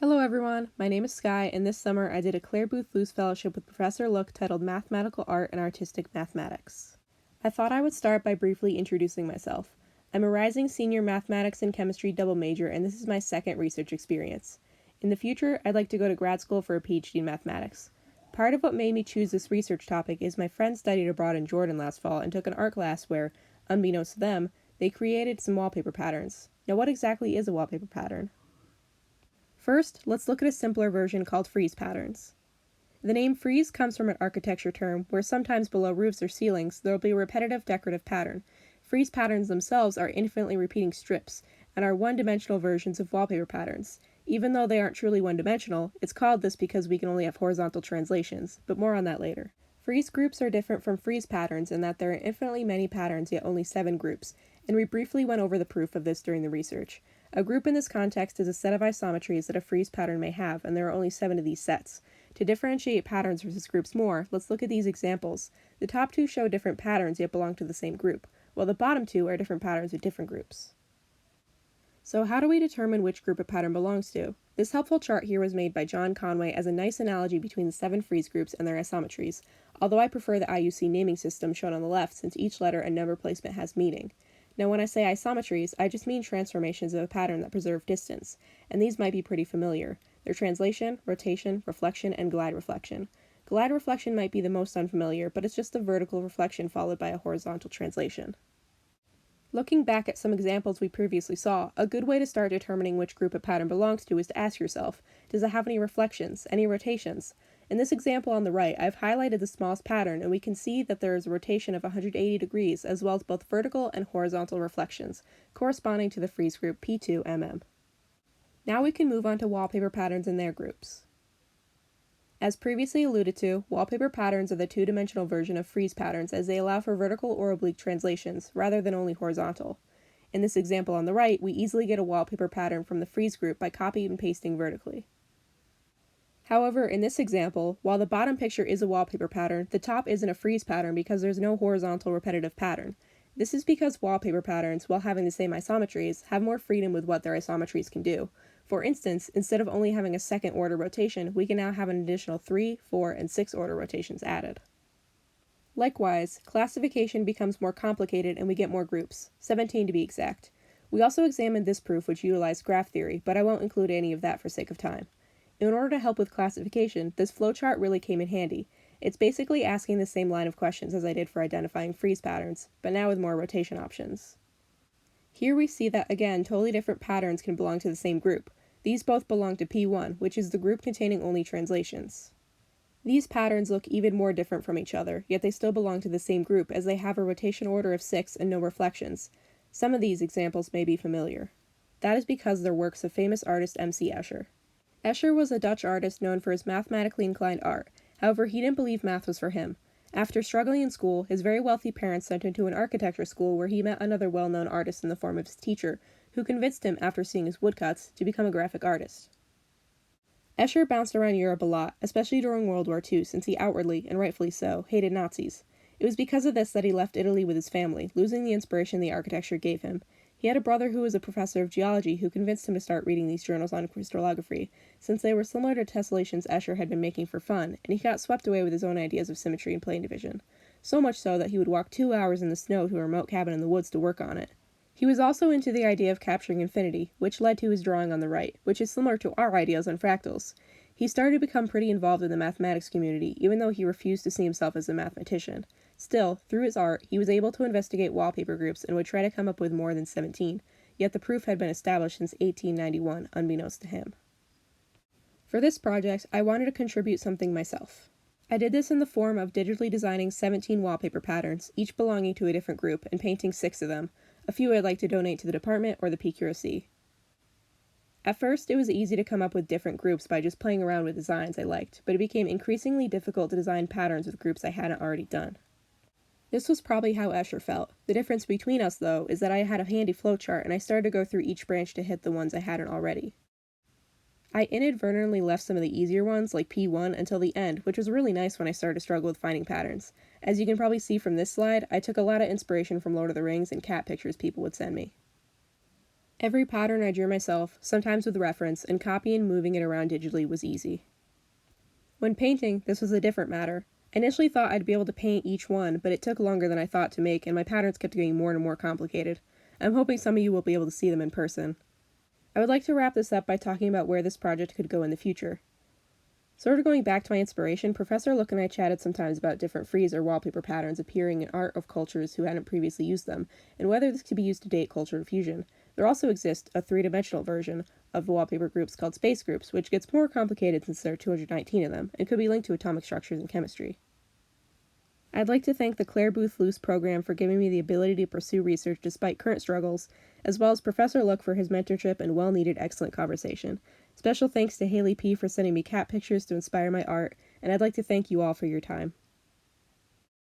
Hello everyone, my name is Sky, and this summer I did a Claire Booth Luce Fellowship with Professor Look titled Mathematical Art and Artistic Mathematics. I thought I would start by briefly introducing myself. I'm a rising senior mathematics and chemistry double major, and this is my second research experience. In the future, I'd like to go to grad school for a PhD in mathematics. Part of what made me choose this research topic is my friend studied abroad in Jordan last fall and took an art class where, unbeknownst to them, they created some wallpaper patterns. Now, what exactly is a wallpaper pattern? First, let's look at a simpler version called frieze patterns. The name frieze comes from an architecture term where sometimes below roofs or ceilings there will be a repetitive decorative pattern. Frieze patterns themselves are infinitely repeating strips and are one-dimensional versions of wallpaper patterns. Even though they aren't truly one-dimensional, it's called this because we can only have horizontal translations, but more on that later. Frieze groups are different from frieze patterns in that there are infinitely many patterns yet only 7 groups, and we briefly went over the proof of this during the research. A group in this context is a set of isometries that a frieze pattern may have, and there are only 7 of these sets. To differentiate patterns versus groups more, let's look at these examples. The top 2 show different patterns yet belong to the same group, while the bottom 2 are different patterns with different groups. So how do we determine which group a pattern belongs to? This helpful chart here was made by John Conway as a nice analogy between the 7 frieze groups and their isometries, although I prefer the IUC naming system shown on the left since each letter and number placement has meaning. Now when I say isometries, I just mean transformations of a pattern that preserve distance, and these might be pretty familiar. They're translation, rotation, reflection, and glide reflection. Glide reflection might be the most unfamiliar, but it's just a vertical reflection followed by a horizontal translation. Looking back at some examples we previously saw, a good way to start determining which group a pattern belongs to is to ask yourself, does it have any reflections, any rotations? In this example on the right, I've highlighted the smallest pattern, and we can see that there is a rotation of 180 degrees, as well as both vertical and horizontal reflections, corresponding to the frieze group P2MM. Now we can move on to wallpaper patterns and their groups. As previously alluded to, wallpaper patterns are the two-dimensional version of frieze patterns as they allow for vertical or oblique translations, rather than only horizontal. In this example on the right, we easily get a wallpaper pattern from the frieze group by copying and pasting vertically. However, in this example, while the bottom picture is a wallpaper pattern, the top isn't a frieze pattern because there's no horizontal repetitive pattern. This is because wallpaper patterns, while having the same isometries, have more freedom with what their isometries can do. For instance, instead of only having a second order rotation, we can now have an additional 3, 4, and 6 order rotations added. Likewise, classification becomes more complicated and we get more groups, 17 to be exact. We also examined this proof which utilized graph theory, but I won't include any of that for sake of time. In order to help with classification, this flowchart really came in handy. It's basically asking the same line of questions as I did for identifying frieze patterns, but now with more rotation options. Here we see that, again, totally different patterns can belong to the same group. These both belong to P1, which is the group containing only translations. These patterns look even more different from each other, yet they still belong to the same group as they have a rotation order of 6 and no reflections. Some of these examples may be familiar. That is because they're works of famous artist M.C. Escher. Escher was a Dutch artist known for his mathematically inclined art. However, he didn't believe math was for him. After struggling in school, his very wealthy parents sent him to an architecture school where he met another well-known artist in the form of his teacher, who convinced him, after seeing his woodcuts, to become a graphic artist. Escher bounced around Europe a lot, especially during World War II, since he outwardly, and rightfully so, hated Nazis. It was because of this that he left Italy with his family, losing the inspiration the architecture gave him. He had a brother who was a professor of geology who convinced him to start reading these journals on crystallography, since they were similar to tessellations Escher had been making for fun, and he got swept away with his own ideas of symmetry and plane division. So much so that he would walk 2 hours in the snow to a remote cabin in the woods to work on it. He was also into the idea of capturing infinity, which led to his drawing on the right, which is similar to our ideas on fractals. He started to become pretty involved in the mathematics community, even though he refused to see himself as a mathematician. Still, through his art, he was able to investigate wallpaper groups and would try to come up with more than 17, yet the proof had been established since 1891, unbeknownst to him. For this project, I wanted to contribute something myself. I did this in the form of digitally designing 17 wallpaper patterns, each belonging to a different group, and painting 6 of them. A few I'd like to donate to the department or the PQRC. At first, it was easy to come up with different groups by just playing around with designs I liked, but it became increasingly difficult to design patterns with groups I hadn't already done. This was probably how Escher felt. The difference between us, though, is that I had a handy flowchart and I started to go through each branch to hit the ones I hadn't already. I inadvertently left some of the easier ones, like P1, until the end, which was really nice when I started to struggle with finding patterns. As you can probably see from this slide, I took a lot of inspiration from Lord of the Rings and cat pictures people would send me. Every pattern I drew myself, sometimes with reference, and copying and moving it around digitally was easy. When painting, this was a different matter. I initially thought I'd be able to paint each one, but it took longer than I thought to make, and my patterns kept getting more and more complicated. I'm hoping some of you will be able to see them in person. I would like to wrap this up by talking about where this project could go in the future. Sort of going back to my inspiration, Professor Look and I chatted sometimes about different frieze or wallpaper patterns appearing in art of cultures who hadn't previously used them, and whether this could be used to date culture fusion. There also exists a three-dimensional version of the wallpaper groups called space groups, which gets more complicated since there are 219 of them, and could be linked to atomic structures and chemistry. I'd like to thank the Clare Boothe Luce program for giving me the ability to pursue research despite current struggles, as well as Professor Look for his mentorship and well-needed excellent conversation. Special thanks to Haley P. for sending me cat pictures to inspire my art, and I'd like to thank you all for your time.